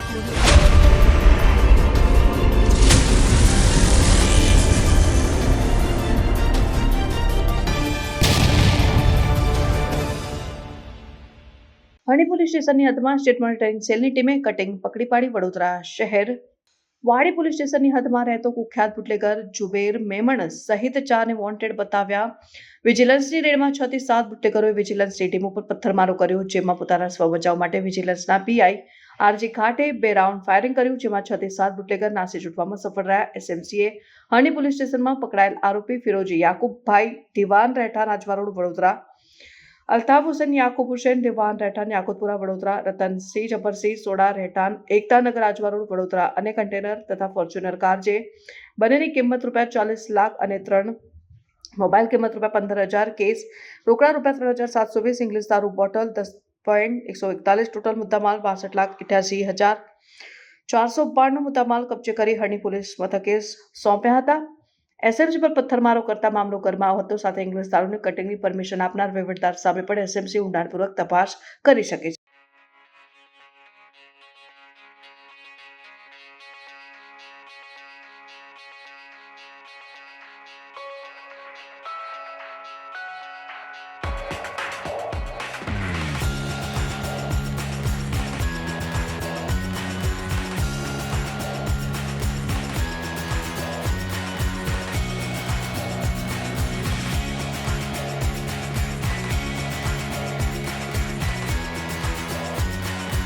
હણી police સ્ટેશનની હદમાં state monitoring સેલની ટીમે કટિંગ પકડી પાડી વડોદરા શહેર વાડી પોલીસ સ્ટેશનની હદમાં રહેતો કુખ્યાત બુટલેગર જુબેર મેમણ સહિત 4ને વોન્ટેડ બતાવ્યા. વિજિલન્સની રેડમાં 6 થી 7 બુટલેગરોએ વિજિલન્સની ટીમ ઉપર પથ્થરમારો કર્યો, જેમાં પોતાના સ્વબચાવ માટે વિજિલન્સના પીઆઈ આરજી ખાટે 2 રાઉન્ડ ફાયરિંગ કર્યું, જેમાં 6 થી 7 બુટલેગર નાસી છૂટવામાં સફળ રહ્યા. એસએમસીએ હણી પોલીસ સ્ટેશનમાં પકડાયેલ આરોપી ફિરોજ યાકુબભાઈ દિવાન રહેઠાણ રાજવા રોડ વડોદરા, અલ્તાફ હુસેન યાકુબ હુસેન દિવાન રહેઠાણ યાકુતપુરા વડોદરા, રતનસિંહ જબરસિંહ સોડા રહેઠાણ એકતાનગર રાજવા રોડ વડોદરા અને કન્ટેનર તથા ફોર્ચ્યુનર કાર, જે બંનેની કિંમત ₹40 લાખ અને 3 મોબાઈલ કિંમત ₹15,000, કેસ રોકડા ₹3,720, ઇંગ્લિશ દારૂ બોટલ 10.141, ટોટલ મુદ્દામાલ ₹62,88,492 મુદ્દામાલ કબજે કરી હણી પોલીસ મથકે સોંપ્યા હતા. એસએમસી પર પથ્થરમારો કરતા મામલો ગરમાયો હતો. સાથે ઇંગ્લિશ દારૂની કટિંગની પરમિશન આપનાર વહીવટદાર સામે પણ એસએમસી ઊંડાણપૂર્વક તપાસ કરી શકે છે.